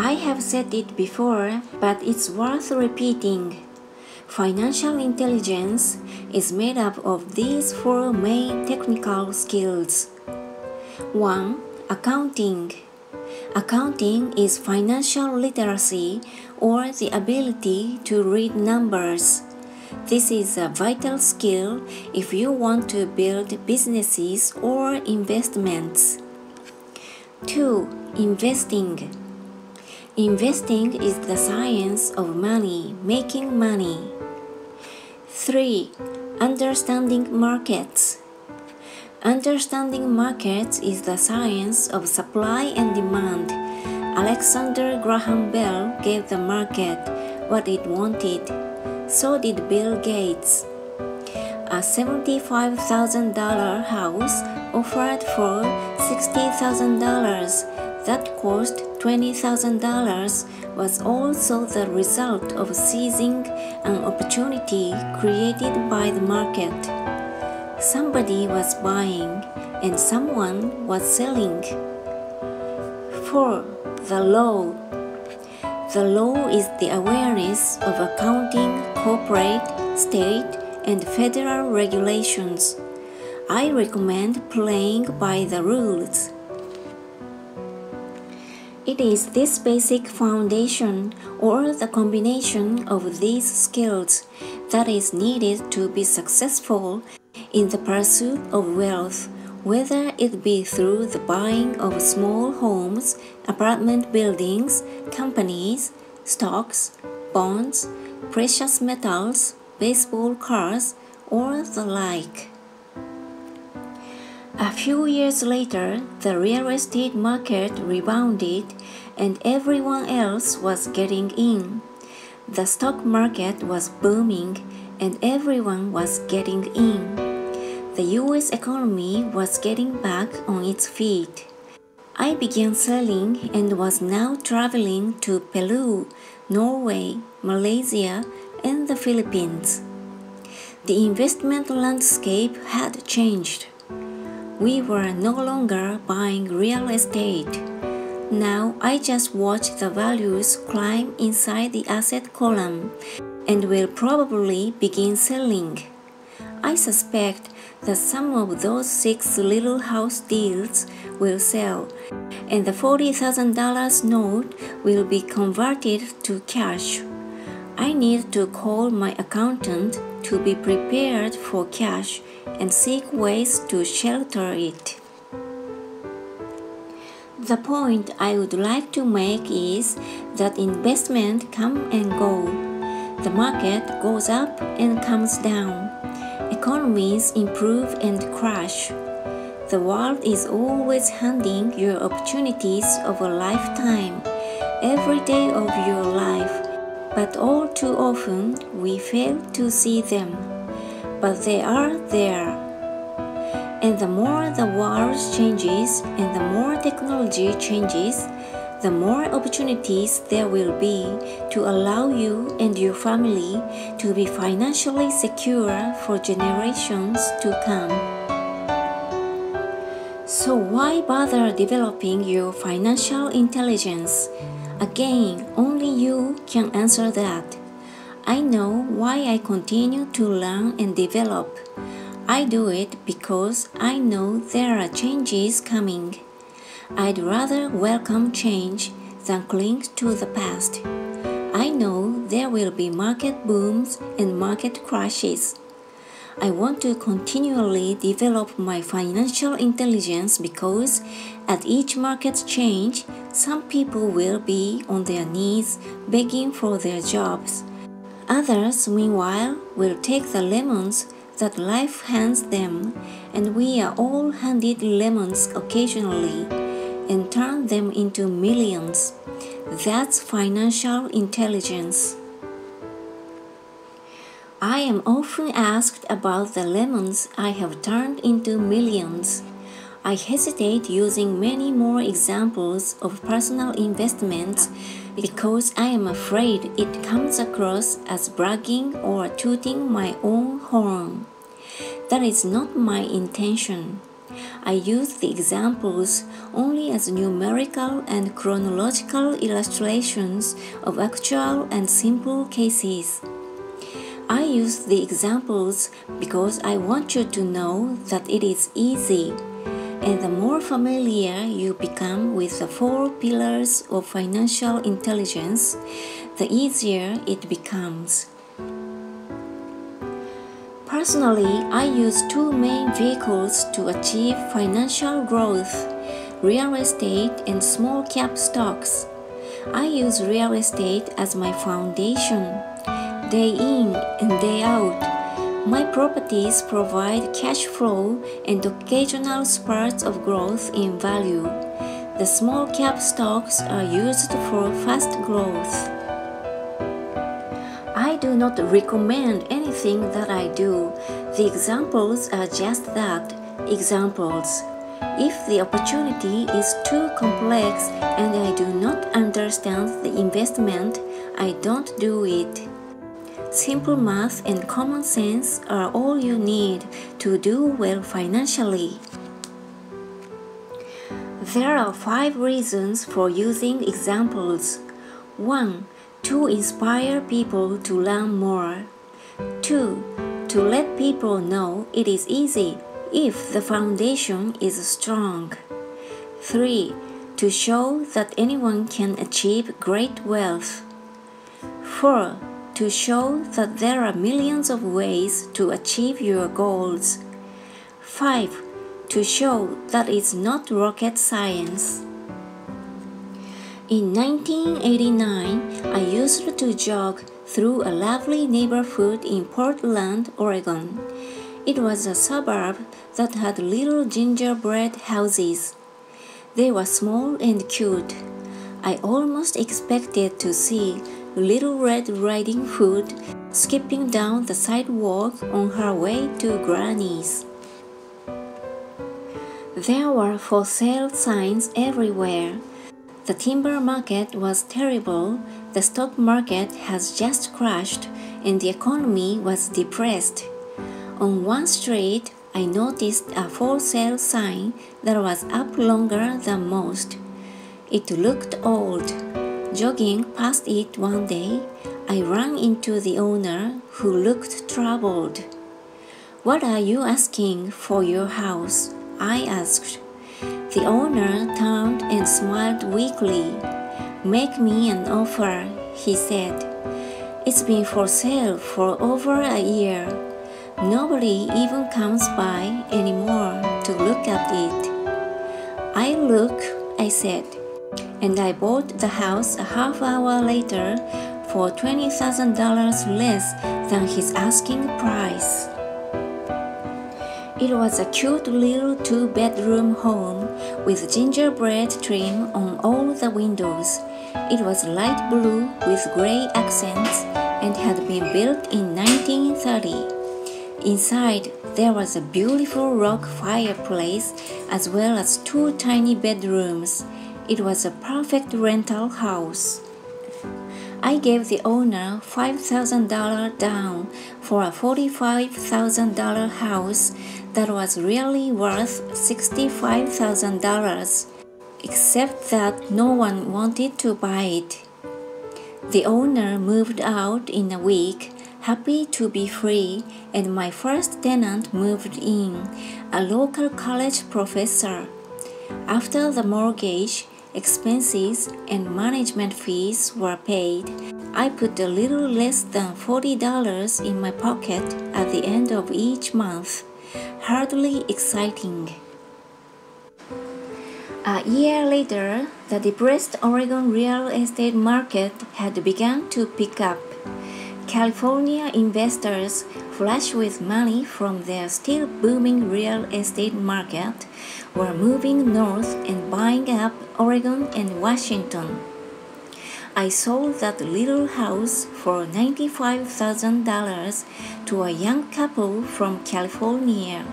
I have said it before, but it's worth repeating. Financial intelligence is made up of these four main technical skills. 1. Accounting. Accounting is financial literacy or the ability to read numbers. This is a vital skill if you want to build businesses or investments. 2. Investing. Investing is the science of money, making money. 3. Understanding markets. Understanding markets is the science of supply and demand. Alexander Graham Bell gave the market what it wanted. So did Bill Gates. A $75,000 house offered for $60,000 that cost $20,000 was also the result of seizing an opportunity created by the market. Somebody was buying and someone was selling. 4. The law. The law is the awareness of accounting, corporate, state, and federal regulations. I recommend playing by the rules. It is this basic foundation or the combination of these skills that is needed to be successful in the pursuit of wealth, whether it be through the buying of small homes, apartment buildings, companies, stocks, bonds, precious metals, baseball cards, or the like. A few years later, the real estate market rebounded and everyone else was getting in. The stock market was booming and everyone was getting in. The US economy was getting back on its feet. I began selling and was now traveling to Peru, Norway, Malaysia, and the Philippines. The investment landscape had changed. We were no longer buying real estate. Now I just watch the values climb inside the asset column and will probably begin selling. I suspect that some of those 6 little house deals will sell, and the $40,000 note will be converted to cash. I need to call my accountant to be prepared for cash and seek ways to shelter it. The point I would like to make is that investments come and go. The market goes up and comes down. Economies improve and crash. The world is always handing you opportunities of a lifetime, every day of your life, but all too often we fail to see them. But they are there. And the more the world changes and the more technology changes, the more opportunities there will be to allow you and your family to be financially secure for generations to come. So why bother developing your financial intelligence? Again, only you can answer that. I know why I continue to learn and develop. I do it because I know there are changes coming. I'd rather welcome change than cling to the past. I know there will be market booms and market crashes. I want to continually develop my financial intelligence because at each market change, some people will be on their knees begging for their jobs. Others, meanwhile, will take the lemons that life hands them, and we are all handed lemons occasionally, and turn them into millions. That's financial intelligence. I am often asked about the lemons I have turned into millions. I hesitate using many more examples of personal investments because I am afraid it comes across as bragging or tooting my own horn. That is not my intention. I use the examples only as numerical and chronological illustrations of actual and simple cases. I use the examples because I want you to know that it is easy, and the more familiar you become with the 4 pillars of financial intelligence, the easier it becomes. Personally, I use 2 main vehicles to achieve financial growth: real estate and small cap stocks. I use real estate as my foundation. Day in and day out, my properties provide cash flow and occasional spurts of growth in value. The small cap stocks are used for fast growth. I do not recommend anything that I do. The examples are just that, examples. If the opportunity is too complex and I do not understand the investment, I don't do it. Simple math and common sense are all you need to do well financially. There are 5 reasons for using examples. 1. To inspire people to learn more. 2. To let people know it is easy if the foundation is strong. 3. To show that anyone can achieve great wealth. 4. To show that there are millions of ways to achieve your goals. 5. To show that it's not rocket science. In 1989, I used to jog through a lovely neighborhood in Portland, Oregon. It was a suburb that had little gingerbread houses. They were small and cute. I almost expected to see Little Red Riding Hood skipping down the sidewalk on her way to Granny's. There were for sale signs everywhere. The timber market was terrible, the stock market has just crashed, and the economy was depressed. On one street, I noticed a for sale sign that was up longer than most. It looked old. Jogging past it one day, I ran into the owner, who looked troubled. "What are you asking for your house?" I asked. The owner turned and smiled weakly. "Make me an offer," he said. "It's been for sale for over a year. Nobody even comes by anymore to look at it." "I look," I said, and I bought the house a half hour later for $20,000 less than his asking price. It was a cute little 2-bedroom home with gingerbread trim on all the windows. It was light blue with gray accents and had been built in 1930. Inside, there was a beautiful rock fireplace as well as 2 tiny bedrooms. It was a perfect rental house. I gave the owner $5,000 down for a $45,000 house that was really worth $65,000, except that no one wanted to buy it. The owner moved out in a week, happy to be free, and my first tenant moved in, a local college professor. After the mortgage, expenses, and management fees were paid, I put a little less than $40 in my pocket at the end of each month. Hardly exciting. A year later, the depressed Oregon real estate market had begun to pick up. California investors, flush with money from their still booming real estate market, were moving north and buying up Oregon and Washington. I sold that little house for $95,000 to a young couple from California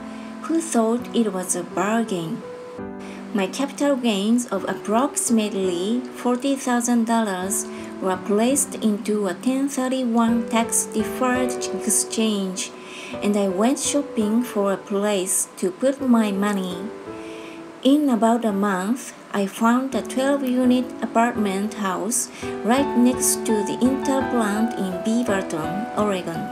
who thought it was a bargain. My capital gains of approximately $40,000 were placed into a 1031 tax-deferred exchange, and I went shopping for a place to put my money. In about a month, I found a 12-unit apartment house right next to the Intel plant in Beaverton, Oregon.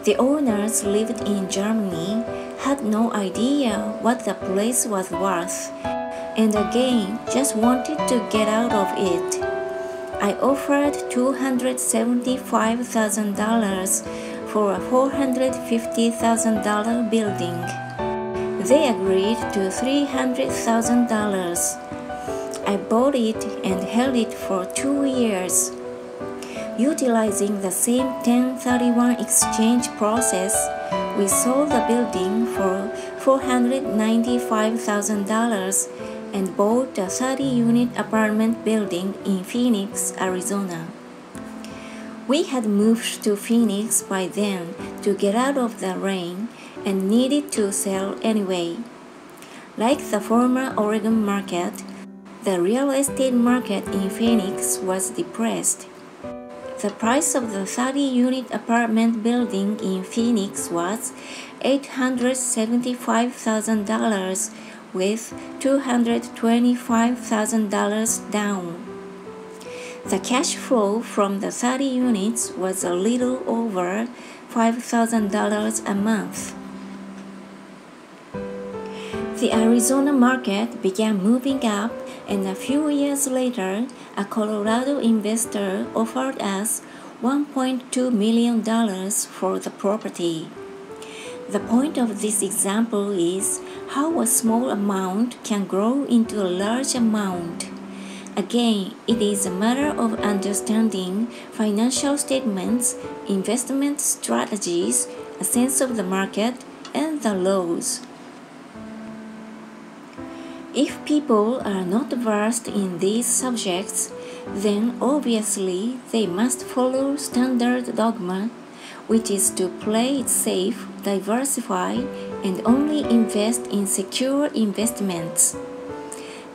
The owners lived in Germany, had no idea what the place was worth, and again just wanted to get out of it. I offered $275,000 for a $450,000 building. They agreed to $300,000. I bought it and held it for 2 years. Utilizing the same 1031 exchange process, we sold the building for $495,000 and bought a 30-unit apartment building in Phoenix, Arizona. We had moved to Phoenix by then to get out of the rain and needed to sell anyway. Like the former Oregon market, the real estate market in Phoenix was depressed. The price of the 30-unit apartment building in Phoenix was $875,000 with $225,000 down. The cash flow from the 30 units was a little over $5,000 a month. The Arizona market began moving up, and a few years later, a Colorado investor offered us $1.2 million for the property. The point of this example is how a small amount can grow into a large amount. Again, it is a matter of understanding financial statements, investment strategies, a sense of the market, and the laws. If people are not versed in these subjects, then obviously they must follow standard dogma, which is to play it safe, diversify, and only invest in secure investments.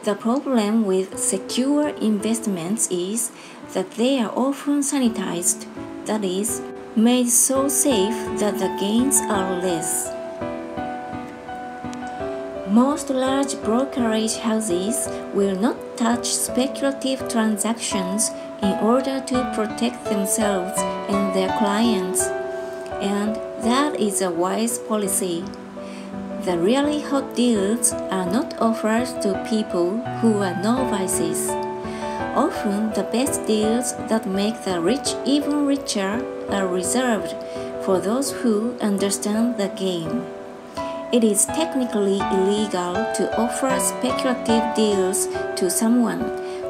The problem with secure investments is that they are often sanitized, that is, made so safe that the gains are less. Most large brokerage houses will not touch speculative transactions in order to protect themselves and their clients, and that is a wise policy. The really hot deals are not offered to people who are novices. Often the best deals that make the rich even richer are reserved for those who understand the game. It is technically illegal to offer speculative deals to someone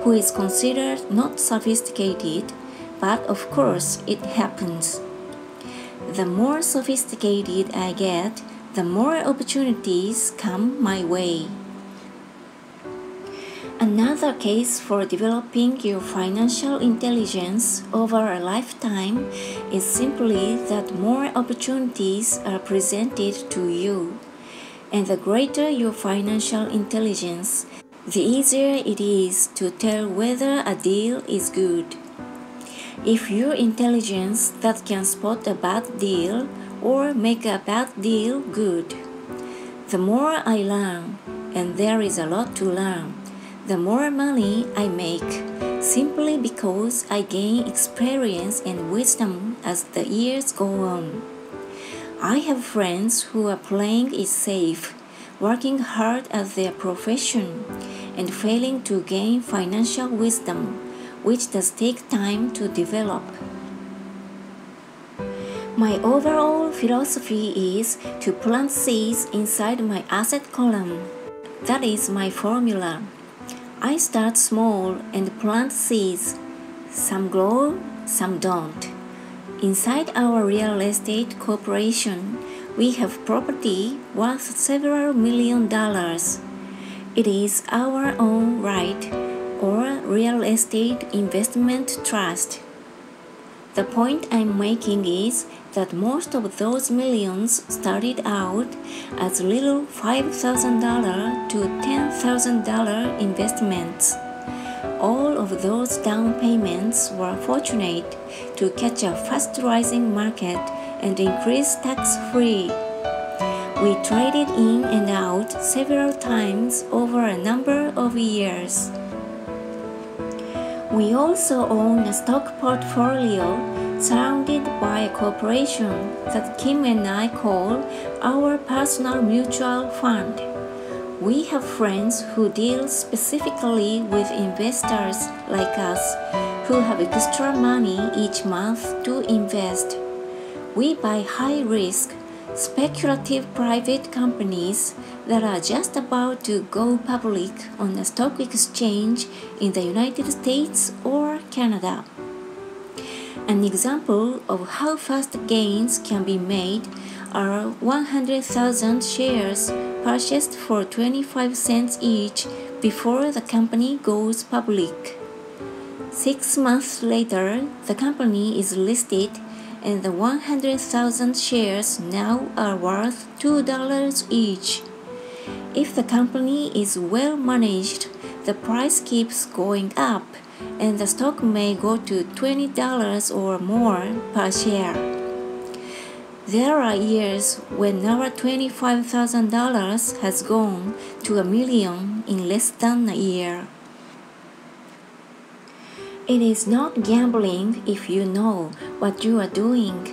who is considered not sophisticated, but of course it happens. The more sophisticated I get, the more opportunities come my way. Another case for developing your financial intelligence over a lifetime is simply that more opportunities are presented to you. And the greater your financial intelligence, the easier it is to tell whether a deal is good. If your intelligence that can spot a bad deal or make a bad deal good, the more I learn, and there is a lot to learn, the more money I make, simply because I gain experience and wisdom as the years go on. I have friends who are playing it safe, working hard at their profession, and failing to gain financial wisdom, which does take time to develop. My overall philosophy is to plant seeds inside my asset column. That is my formula. I start small and plant seeds. Some grow, some don't. Inside our real estate corporation, we have property worth several $1 million. It is our own right, or real estate investment trust. The point I'm making is that most of those millions started out as little $5,000 to $10,000 investments. All of those down payments were fortunate to catch a fast-rising market and increased tax-free. We traded in and out several times over a number of years. We also own a stock portfolio surrounded by a corporation that Kim and I call our personal mutual fund. We have friends who deal specifically with investors like us who have extra money each month to invest. We buy high-risk, speculative private companies that are just about to go public on a stock exchange in the United States or Canada. An example of how fast gains can be made are 100,000 shares purchased for 25 cents each before the company goes public. 6 months later, the company is listed and the 100,000 shares now are worth $2 each. If the company is well managed, the price keeps going up and the stock may go to $20 or more per share. There are years when our $25,000 has gone to $1 million in less than a year. It is not gambling if you know what you are doing.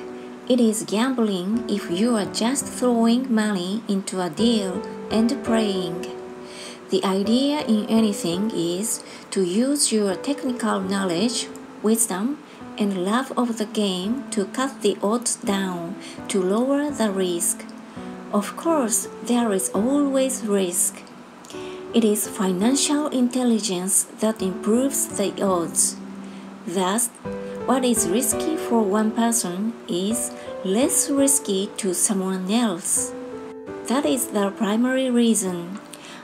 It is gambling if you are just throwing money into a deal and praying. The idea in anything is to use your technical knowledge, wisdom, and love of the game to cut the odds down to lower the risk. Of course, there is always risk. It is financial intelligence that improves the odds. Thus, what is risky for one person is less risky to someone else. That is the primary reason.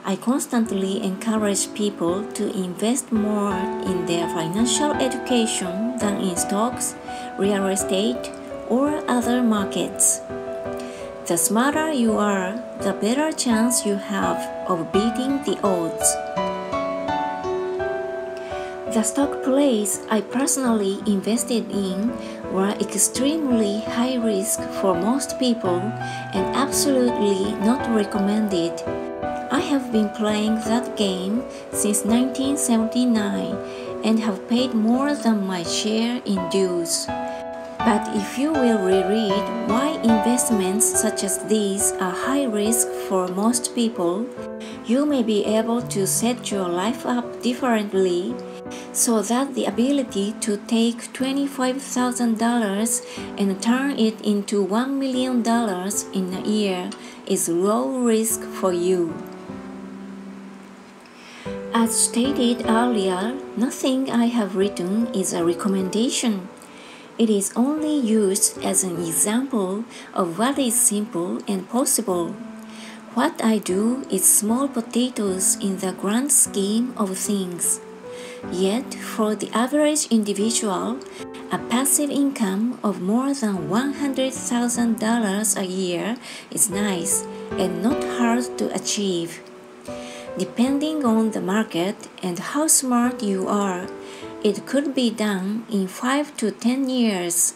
I constantly encourage people to invest more in their financial education than in stocks, real estate, or other markets. The smarter you are, the better chance you have of beating the odds. The stock plays I personally invested in were extremely high risk for most people and absolutely not recommended. I have been playing that game since 1979 and have paid more than my share in dues. But if you will reread why investments such as these are high risk for most people, you may be able to set your life up differently so that the ability to take $25,000 and turn it into $1 million in a year is low risk for you. As stated earlier, nothing I have written is a recommendation. It is only used as an example of what is simple and possible. What I do is small potatoes in the grand scheme of things. Yet, for the average individual, a passive income of more than $100,000 a year is nice and not hard to achieve. Depending on the market and how smart you are, it could be done in 5 to 10 years.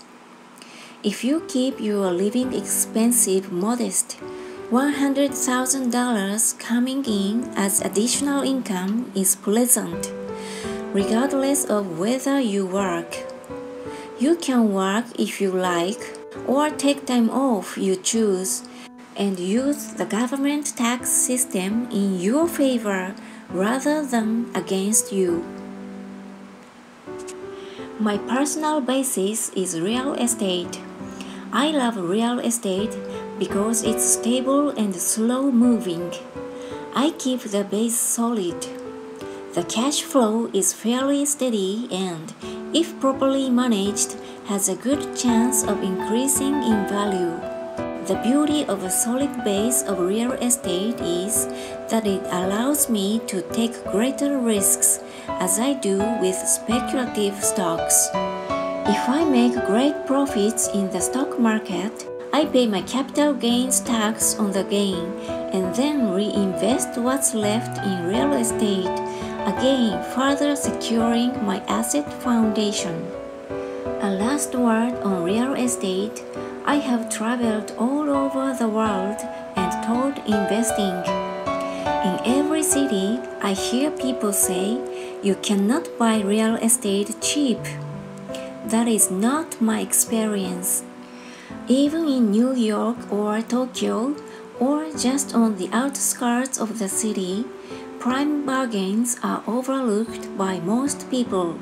If you keep your living expenses modest, $100,000 coming in as additional income is pleasant, regardless of whether you work. You can work if you like, or take time off you choose, and use the government tax system in your favor rather than against you. My personal basis is real estate. I love real estate because it's stable and slow-moving. I keep the base solid. The cash flow is fairly steady and, if properly managed, has a good chance of increasing in value. The beauty of a solid base of real estate is that it allows me to take greater risks, as I do with speculative stocks. If I make great profits in the stock market, I pay my capital gains tax on the gain and then reinvest what's left in real estate, again further securing my asset foundation. A last word on real estate. I have traveled all over the world and taught investing. In every city, I hear people say, "You cannot buy real estate cheap." That is not my experience. Even in New York or Tokyo, or just on the outskirts of the city, prime bargains are overlooked by most people.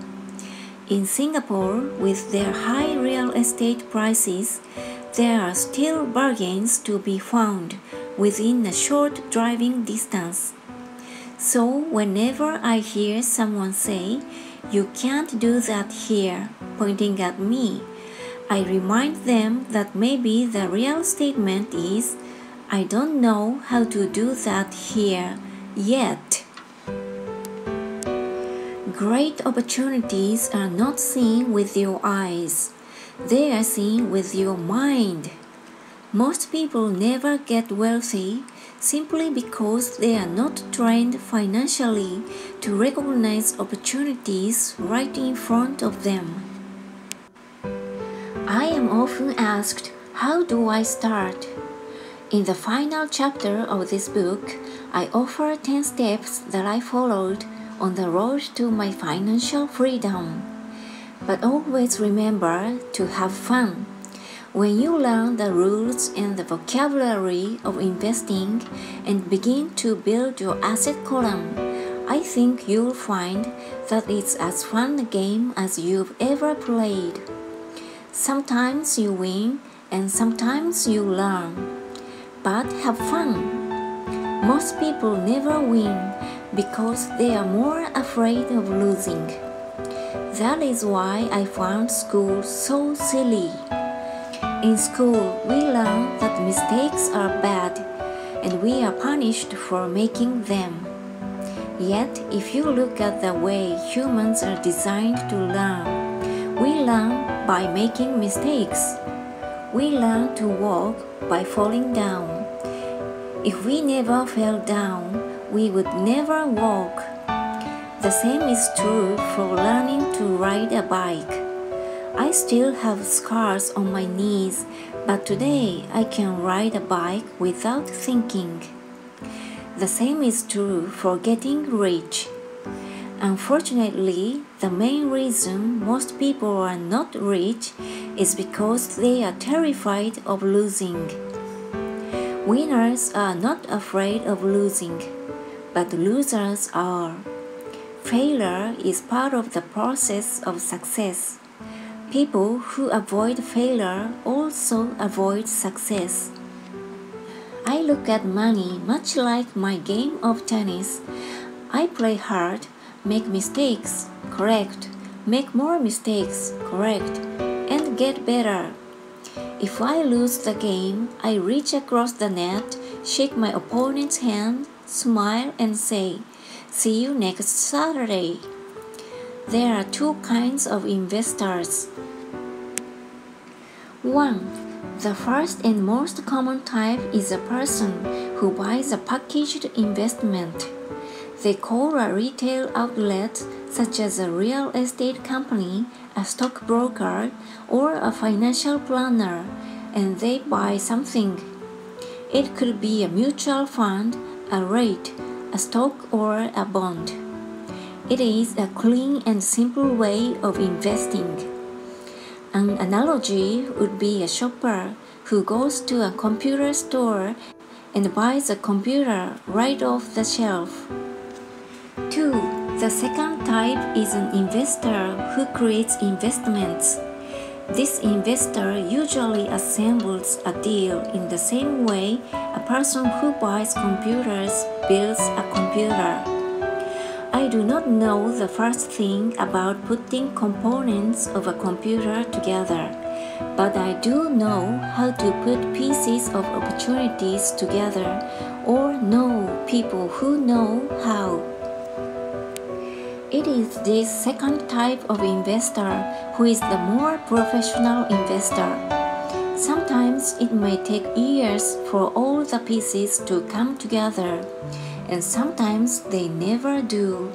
In Singapore, with their high real estate prices, there are still bargains to be found within a short driving distance. So whenever I hear someone say, "You can't do that here," pointing at me, I remind them that maybe the real statement is, "I don't know how to do that here yet." Great opportunities are not seen with your eyes. They are seen with your mind. Most people never get wealthy simply because they are not trained financially to recognize opportunities right in front of them. I am often asked, "How do I start?" In the final chapter of this book, I offer 10 steps that I followed on the road to my financial freedom. But always remember to have fun. When you learn the rules and the vocabulary of investing and begin to build your asset column, I think you'll find that it's as fun a game as you've ever played. Sometimes you win and sometimes you learn. But have fun. Most people never win because they are more afraid of losing. That is why I found school so silly. In school, we learn that mistakes are bad and we are punished for making them. Yet, if you look at the way humans are designed to learn, we learn by making mistakes. We learn to walk by falling down. If we never fell down, we would never walk. The same is true for learning to ride a bike. I still have scars on my knees, but today I can ride a bike without thinking. The same is true for getting rich. Unfortunately, the main reason most people are not rich is because they are terrified of losing. Winners are not afraid of losing, but losers are. Failure is part of the process of success. People who avoid failure also avoid success. I look at money much like my game of tennis. I play hard, make mistakes, correct, make more mistakes, correct, and get better. If I lose the game, I reach across the net, shake my opponent's hand, smile, and say, "See you next Saturday." There are two kinds of investors. 1. The first and most common type is a person who buys a packaged investment. They call a retail outlet, such as a real estate company, a stockbroker, or a financial planner, and they buy something. It could be a mutual fund, a rate, a stock, or a bond. It is a clean and simple way of investing. An analogy would be a shopper who goes to a computer store and buys a computer right off the shelf. 2. The second type is an investor who creates investments. This investor usually assembles a deal in the same way a person who buys computers builds a computer. I do not know the first thing about putting components of a computer together, but I do know how to put pieces of opportunities together or know people who know how. It is this second type of investor who is the more professional investor. Sometimes it may take years for all the pieces to come together, and sometimes they never do.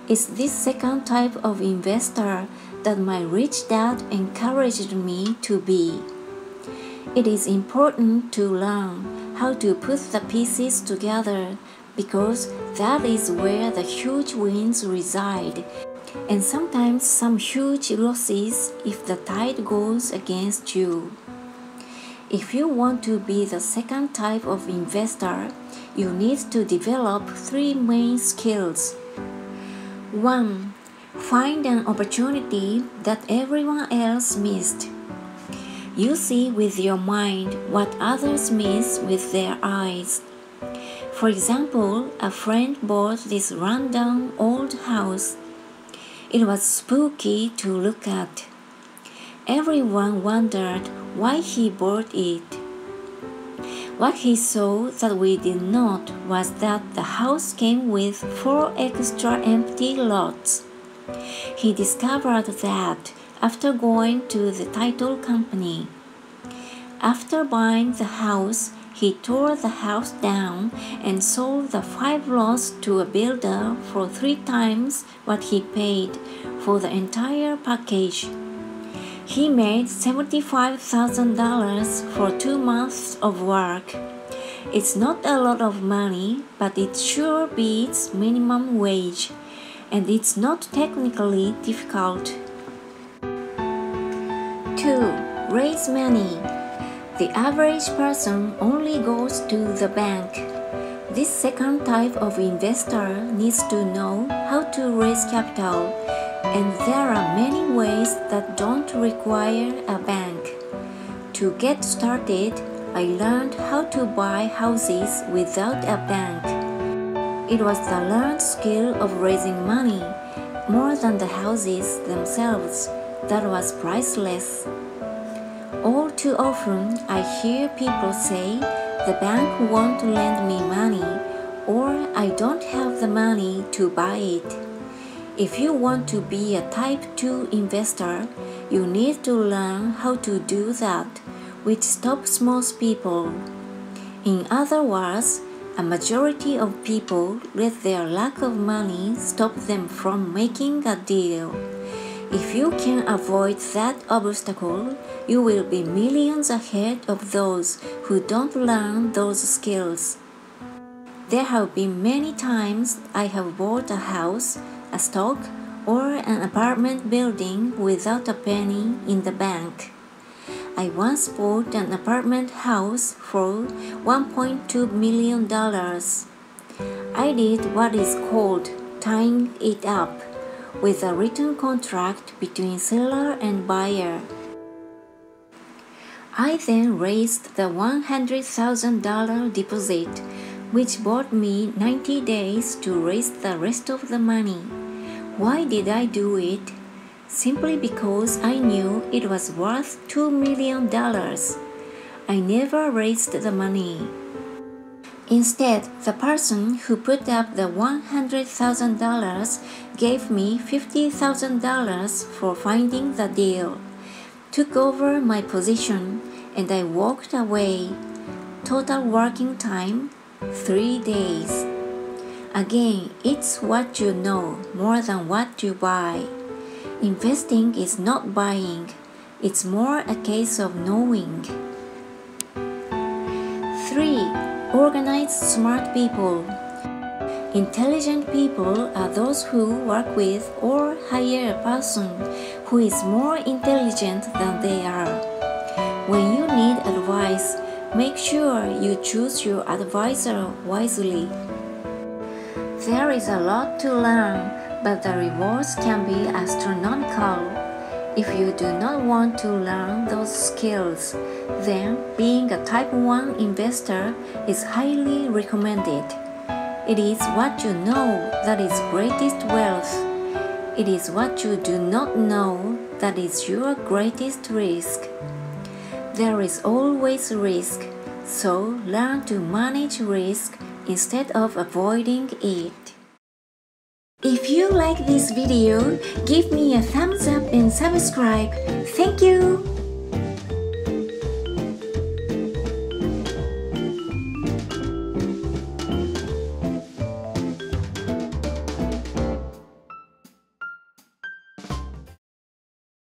It's this second type of investor that my rich dad encouraged me to be. It is important to learn how to put the pieces together because that is where the huge wins reside, and sometimes some huge losses if the tide goes against you. If you want to be the second type of investor, you need to develop 3 main skills. 1. Find an opportunity that everyone else missed. You see with your mind what others miss with their eyes. For example, a friend bought this rundown old house. It was spooky to look at. Everyone wondered why he bought it. What he saw that we did not was that the house came with 4 extra empty lots. He discovered that after going to the title company. After buying the house, he tore the house down and sold the 5 lots to a builder for 3 times what he paid for the entire package. He made $75,000 for 2 months of work. It's not a lot of money, but it sure beats minimum wage, and it's not technically difficult. 2. Raise money. The average person only goes to the bank. This second type of investor needs to know how to raise capital, and there are many ways that don't require a bank. To get started, I learned how to buy houses without a bank. It was the learned skill of raising money, more than the houses themselves, that was priceless. All too often, I hear people say, the bank won't lend me money, or I don't have the money to buy it. If you want to be a Type 2 investor, you need to learn how to do that, which stops most people. In other words, a majority of people let their lack of money stop them from making a deal. If you can avoid that obstacle, you will be millions ahead of those who don't learn those skills. There have been many times I have bought a house, a stock, or an apartment building without a penny in the bank. I once bought an apartment house for $1.2 million. I did what is called tying it up, with a written contract between seller and buyer. I then raised the $100,000 deposit, which bought me 90 days to raise the rest of the money. Why did I do it? Simply because I knew it was worth $2 million. I never raised the money. Instead, the person who put up the $100,000 gave me $50,000 for finding the deal, took over my position, and I walked away. Total working time, 3 days. Again, it's what you know more than what you buy. Investing is not buying. It's more a case of knowing. 3. Organize smart people. Intelligent people are those who work with or hire a person who is more intelligent than they are. When you need advice, make sure you choose your advisor wisely. There is a lot to learn, but the rewards can be astronomical. If you do not want to learn those skills, then being a Type 1 investor is highly recommended. It is what you know that is greatest wealth. It is what you do not know that is your greatest risk. There is always risk, so learn to manage risk instead of avoiding it. If you like this video, give me a thumbs up and subscribe. Thank you!